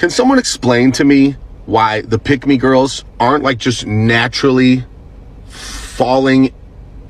Can someone explain to me why the pick-me girls aren't like just naturally falling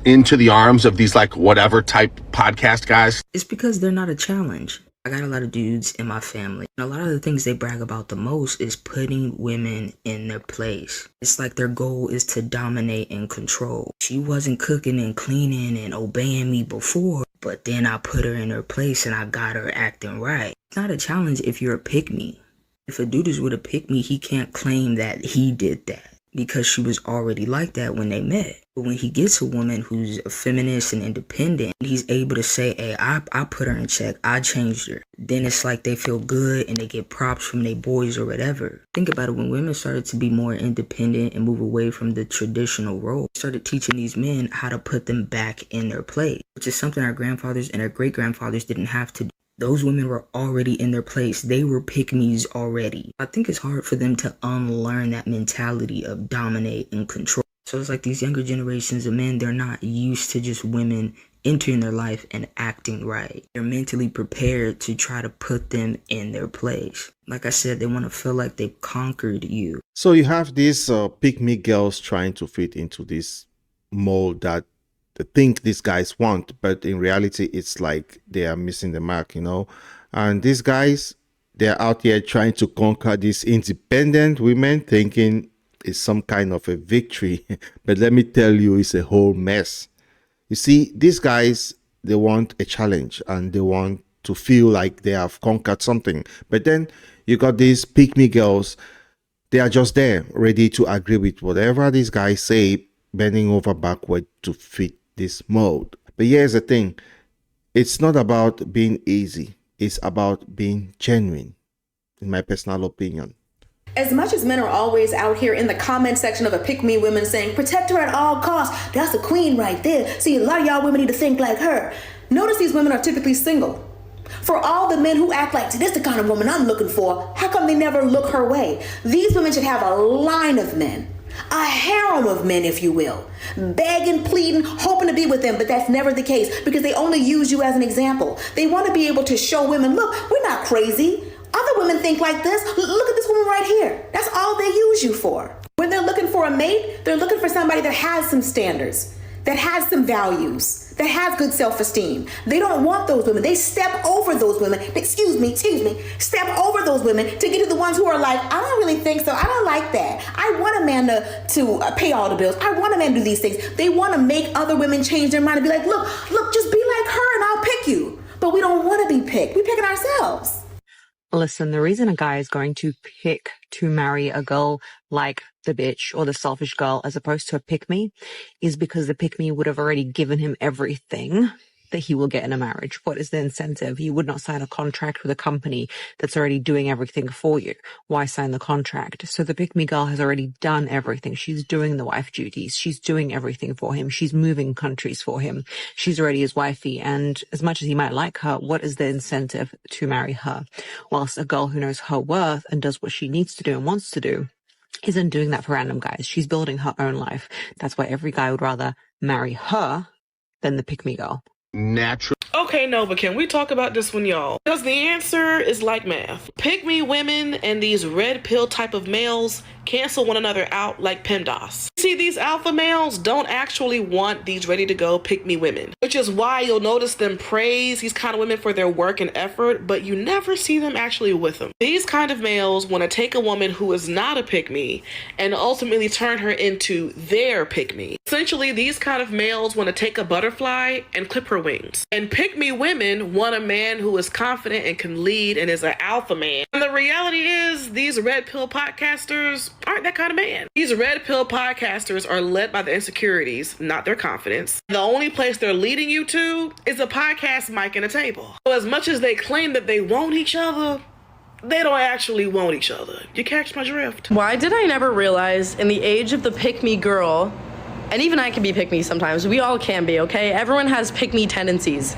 into the arms of these like whatever type podcast guys? It's because they're not a challenge. I got a lot of dudes in my family. And a lot of the things they brag about the most is putting women in their place. It's like their goal is to dominate and control. She wasn't cooking and cleaning and obeying me before, but then I put her in her place and I got her acting right. It's not a challenge if you're a pick-me. If a dude is with a pick-me, he can't claim that he did that because she was already like that when they met. But when he gets a woman who's a feminist and independent, he's able to say, hey, I put her in check. I changed her. Then it's like they feel good and they get props from their boys or whatever. Think about it. When women started to be more independent and move away from the traditional role, started teaching these men how to put them back in their place, which is something our grandfathers and our great-grandfathers didn't have to do. Those women were already in their place. They were pick-me's already. I think it's hard for them to unlearn that mentality of dominate and control. So it's like these younger generations of men, they're not used to just women entering their life and acting right. They're mentally prepared to try to put them in their place. Like I said, they want to feel like they've conquered you. So you have these pick-me girls trying to fit into this mold that they think these guys want, but in reality, it's like they are missing the mark, you know. And these guys, they're out here trying to conquer these independent women, thinking it's some kind of a victory. But let me tell you, it's a whole mess. You see, these guys, they want a challenge and they want to feel like they have conquered something. But then you got these pick-me girls, they are just there, ready to agree with whatever these guys say, bending over backward to fit this mold. But here's the thing, it's not about being easy, it's about being genuine, in my personal opinion. As much as men are always out here in the comment section of a pick-me women saying, protect her at all costs, that's a queen right there. See, a lot of y'all women need to think like her. Notice these women are typically single. For all the men who act like, this is the kind of woman I'm looking for, how come they never look her way? These women should have a line of men. A harem of men, if you will, begging, pleading, hoping to be with them, but that's never the case because they only use you as an example. They want to be able to show women, look, we're not crazy. Other women think like this. Look at this woman right here. That's all they use you for. When they're looking for a mate, they're looking for somebody that has some standards, that has some values, that has good self-esteem. They don't want those women. They step over those women. Excuse me, step over those women to get to the ones who are like, I don't really think so. I don't like that. I want a man to pay all the bills. I want a man to do these things. They want to make other women change their mind and be like, look, just be like her and I'll pick you. But we don't want to be picked. We picking ourselves. Listen, the reason a guy is going to pick to marry a girl like the bitch or the selfish girl as opposed to a pick-me is because the pick-me would have already given him everything that he will get in a marriage. What is the incentive? You would not sign a contract with a company that's already doing everything for you. Why sign the contract? So the pick-me girl has already done everything. She's doing the wife duties. She's doing everything for him. She's moving countries for him. She's already his wifey. And as much as he might like her, what is the incentive to marry her? Whilst a girl who knows her worth and does what she needs to do and wants to do isn't doing that for random guys. She's building her own life. That's why every guy would rather marry her than the pick-me girl. Natural. Okay, no, but can we talk about this one, y'all? Because the answer is like math. Pick-me women and these red pill type of males cancel one another out like PEMDAS. See, these alpha males don't actually want these ready-to-go pick-me women, which is why you'll notice them praise these kind of women for their work and effort, but you never see them actually with them. These kind of males want to take a woman who is not a pick-me and ultimately turn her into their pick-me. Essentially, these kind of males want to take a butterfly and clip her wings. And pick-me women want a man who is confident and can lead and is an alpha man. And the reality is, these red pill podcasters aren't that kind of man. These red pill podcasters are led by the insecurities, not their confidence. The only place they're leading you to is a podcast mic and a table. So as much as they claim that they want each other, they don't actually want each other. You catch my drift? Why did I never realize in the age of the pick-me girl, and even I can be pick-me sometimes, we all can be, okay? Everyone has pick-me tendencies.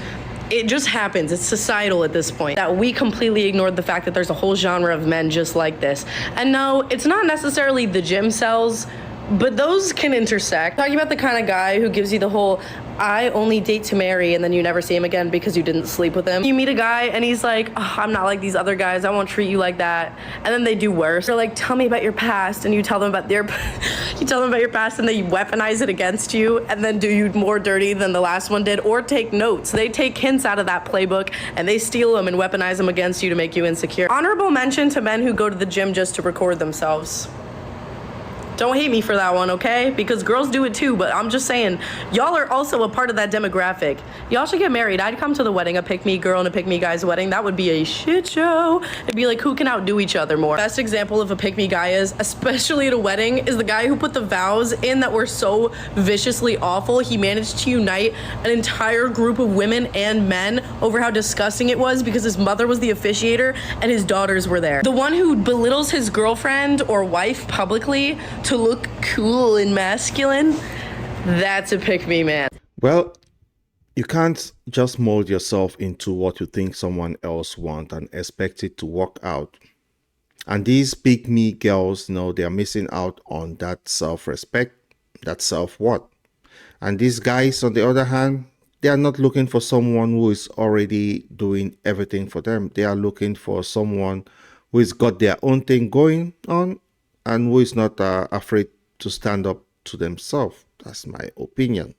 It just happens. It's societal at this point that we completely ignored the fact that there's a whole genre of men just like this. And no, it's not necessarily the gym cells, but those can intersect. Talking about the kind of guy who gives you the whole, I only date to marry, and then you never see him again because you didn't sleep with him. You meet a guy and he's like, oh, I'm not like these other guys, I won't treat you like that. And then they do worse. They're like, tell me about your past, and you tell them about your past, and they weaponize it against you and then do you more dirty than the last one did, or take notes. They take hints out of that playbook and they steal them and weaponize them against you to make you insecure. Honorable mention to men who go to the gym just to record themselves. Don't hate me for that one, okay? Because girls do it too, but I'm just saying, y'all are also a part of that demographic. Y'all should get married. I'd come to the wedding, a pick-me girl and a pick-me guy's wedding. That would be a shit show. It'd be like, who can outdo each other more? Best example of a pick-me guy is, especially at a wedding, is the guy who put the vows in that were so viciously awful. He managed to unite an entire group of women and men over how disgusting it was because his mother was the officiator and his daughters were there. The one who belittles his girlfriend or wife publicly to look cool and masculine, that's a pick-me man. Well, you can't just mold yourself into what you think someone else wants and expect it to work out. And these pick-me girls, they're missing out on that self-respect, that self-worth. And these guys, on the other hand, they are not looking for someone who is already doing everything for them. They are looking for someone who has got their own thing going on and who is not afraid to stand up to themselves. That's my opinion.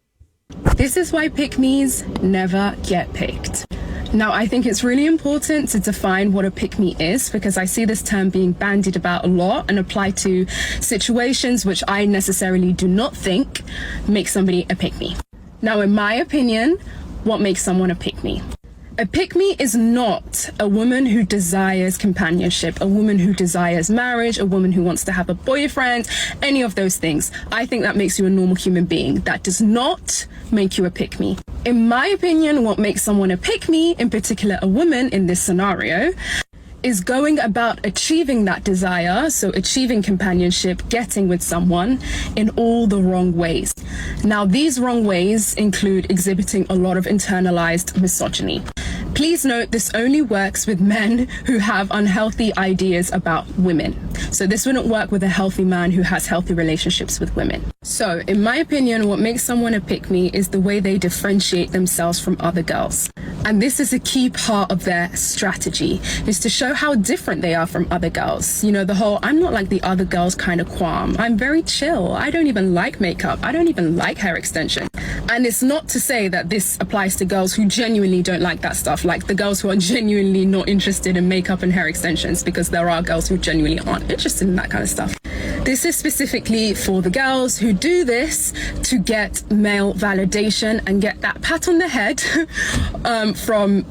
This is why pick-me's never get picked. Now, I think it's really important to define what a pick-me is, because I see this term being bandied about a lot and applied to situations which I necessarily do not think make somebody a pick-me. Now, in my opinion, what makes someone a pick-me? A pick-me is not a woman who desires companionship, a woman who desires marriage, a woman who wants to have a boyfriend, any of those things. I think that makes you a normal human being. That does not make you a pick-me. In my opinion, what makes someone a pick-me, in particular a woman in this scenario, is going about achieving that desire, so achieving companionship, getting with someone in all the wrong ways. Now, these wrong ways include exhibiting a lot of internalized misogyny. Please note, this only works with men who have unhealthy ideas about women. So this wouldn't work with a healthy man who has healthy relationships with women. So, in my opinion, what makes someone a pick-me is the way they differentiate themselves from other girls. And this is a key part of their strategy, is to show how different they are from other girls. You know, the whole, I'm not like the other girls kind of qualm. I'm very chill. I don't even like makeup. I don't even like hair extension. And it's not to say that this applies to girls who genuinely don't like that stuff, like the girls who are genuinely not interested in makeup and hair extensions, because there are girls who genuinely aren't interested in that kind of stuff. This is specifically for the girls who do this to get male validation and get that pat on the head from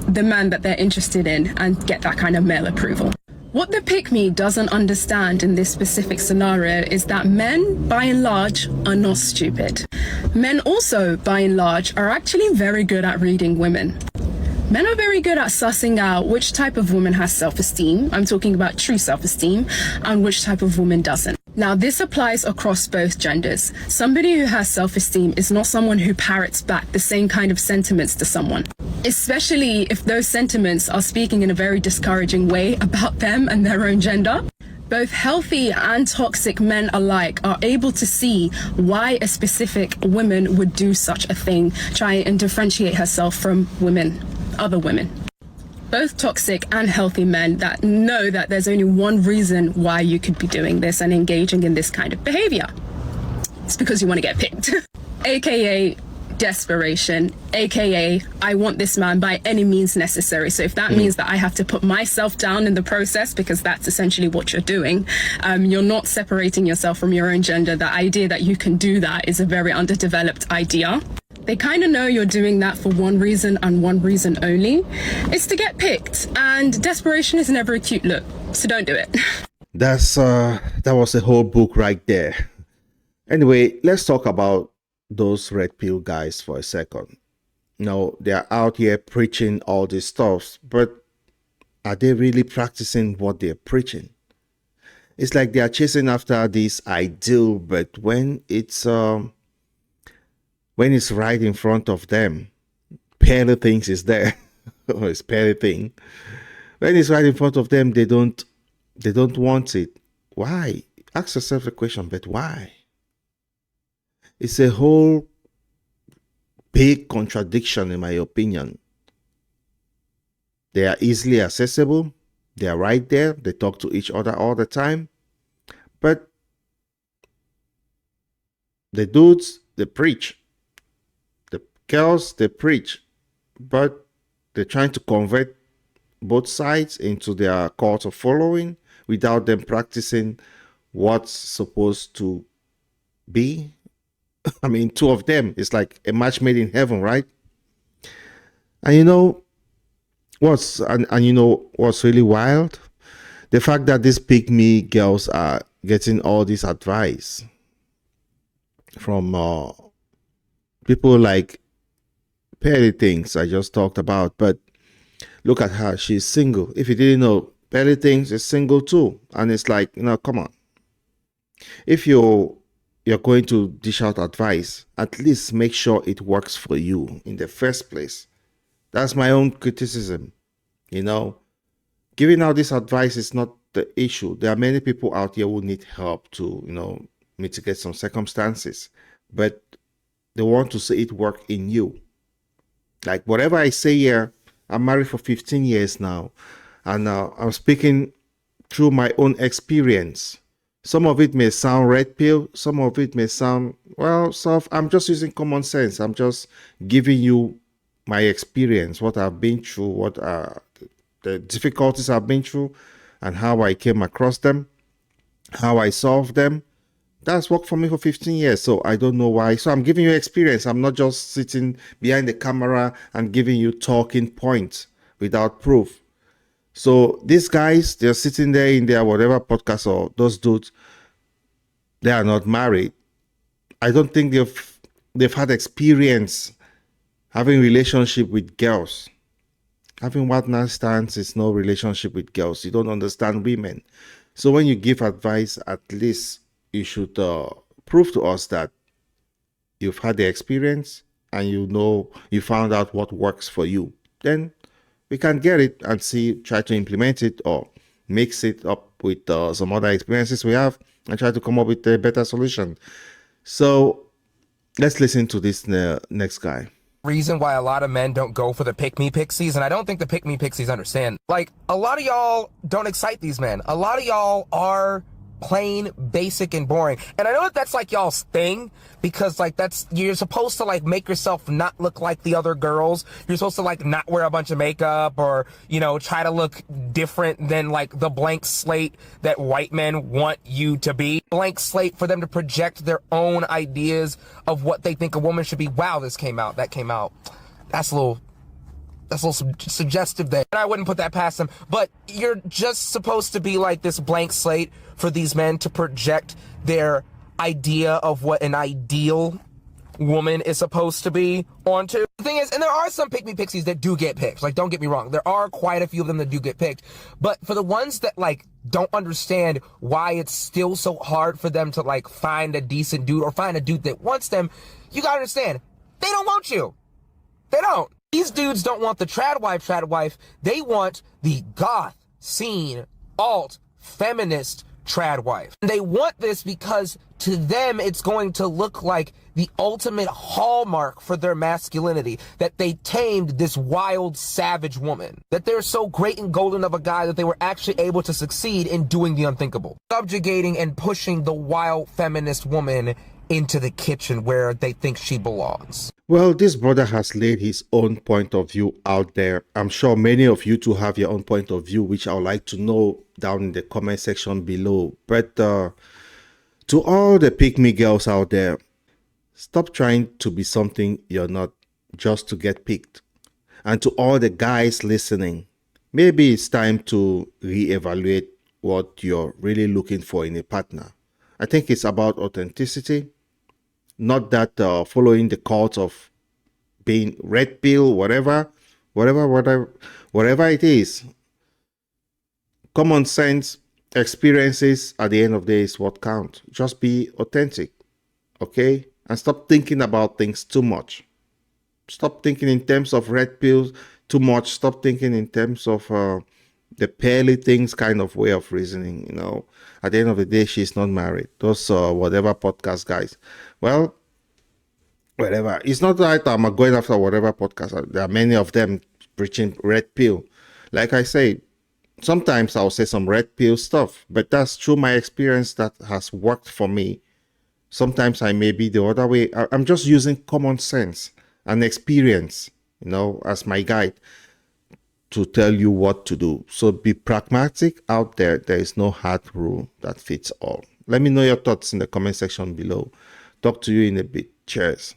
the man that they're interested in and get that kind of male approval. What the pick-me doesn't understand in this specific scenario is that men, by and large, are not stupid. Men also, by and large, are actually very good at reading women. Men are very good at sussing out which type of woman has self-esteem, I'm talking about true self-esteem, and which type of woman doesn't. Now, this applies across both genders. Somebody who has self-esteem is not someone who parrots back the same kind of sentiments to someone, especially if those sentiments are speaking in a very discouraging way about them and their own gender. Both healthy and toxic men alike are able to see why a specific woman would do such a thing, try and differentiate herself from other women. Both toxic and healthy men that know that there's only one reason why you could be doing this and engaging in this kind of behavior. It's because you want to get picked. AKA desperation, aka I want this man by any means necessary. So if that means that I have to put myself down in the process, because that's essentially what you're doing, you're not separating yourself from your own gender. The idea that you can do that is a very underdeveloped idea. They kind of know you're doing that for one reason and one reason only. It's to get picked, and desperation is never a cute look, so don't do it. That was a whole book right there. Anyway, let's talk about those red pill guys for a second. Now, they're out here preaching all this stuff, but are they really practicing what they're preaching? It's like they're chasing after this ideal, but when it's right in front of them, pale things is there. Or it's pale thing. When it's right in front of them, they don't want it. Why? Ask yourself the question, but why? It's a whole big contradiction, in my opinion. They are easily accessible. They are right there. They talk to each other all the time. But the dudes, they preach. The girls, they preach. But they're trying to convert both sides into their cult of following without them practicing what's supposed to be. I mean, two of them, it's like a match made in heaven, right? And you know what's really wild? The fact that these pygmy girls are getting all this advice from people like Petty Things I just talked about. But look at her, she's single. If you didn't know, Petty Things is single too. And it's like, come on. If you're going to dish out advice, at least make sure it works for you in the first place. That's my own criticism. Giving out this advice is not the issue. There are many people out here who need help to, mitigate some circumstances, but they want to see it work in you. Like whatever I say here, I'm married for 15 years now, and I'm speaking through my own experience. Some of it may sound red pill, some of it may sound, soft. I'm just using common sense. I'm just giving you my experience, what I've been through, what the difficulties I've been through, and how I came across them, how I solved them. That's worked for me for 15 years, so I don't know why. So I'm giving you experience. I'm not just sitting behind the camera and giving you talking points without proof. So these guys, they're sitting there in their whatever podcast, or those dudes, they are not married. I don't think they've had experience having relationship with girls. Having one night stands is no relationship with girls. You don't understand women. So when you give advice, at least you should prove to us that you've had the experience and you found out what works for you. Then we can get it and try to implement it or mix it up with some other experiences we have and try to come up with a better solution. So let's listen to this next guy. Reason why a lot of men don't go for the pick-me pixies, and I don't think the pick-me pixies understand. Like, a lot of y'all don't excite these men. A lot of y'all are plain, basic, and boring. And I know that that's like y'all's thing, because like you're supposed to like make yourself not look like the other girls. You're supposed to like not wear a bunch of makeup or, try to look different than like the blank slate that white men want you to be. Blank slate for them to project their own ideas of what they think a woman should be. Wow, this came out, that came out. That's a little suggestive there. And I wouldn't put that past them. But you're just supposed to be like this blank slate for these men to project their idea of what an ideal woman is supposed to be onto. The thing is, and there are some pick-me pixies that do get picked. Like, don't get me wrong. There are quite a few of them that do get picked. But for the ones that, like, don't understand why it's still so hard for them to, like, find a decent dude or find a dude that wants them, you gotta understand, they don't want you. They don't. These dudes don't want the trad wife. They want the goth, scene, alt, feminist trad wife. And they want this because to them it's going to look like the ultimate hallmark for their masculinity, that they tamed this wild, savage woman, that they're so great and golden of a guy that they were actually able to succeed in doing the unthinkable, subjugating and pushing the wild feminist woman into the kitchen where they think she belongs. Well, this brother has laid his own point of view out there. I'm sure many of you too have your own point of view, which I would like to know down in the comment section below. But to all the pick-me girls out there, stop trying to be something you're not just to get picked. And to all the guys listening, maybe it's time to reevaluate what you're really looking for in a partner. I think it's about authenticity. Not that following the cult of being red pill, whatever it is. Common sense, experiences at the end of the day is what count. Just be authentic, okay? And stop thinking about things too much. Stop thinking in terms of red pills too much. Stop thinking in terms of the pearly things kind of way of reasoning, At the end of the day, she's not married. Those whatever podcast guys. Well, whatever. It's not that I'm going after whatever podcast. There are many of them preaching red pill. Like I say, sometimes I'll say some red pill stuff, but that's through my experience that has worked for me. Sometimes I may be the other way. I'm just using common sense and experience, as my guide to tell you what to do. So be pragmatic out there. There is no hard rule that fits all. Let me know your thoughts in the comment section below. Talk to you in a bit. Cheers.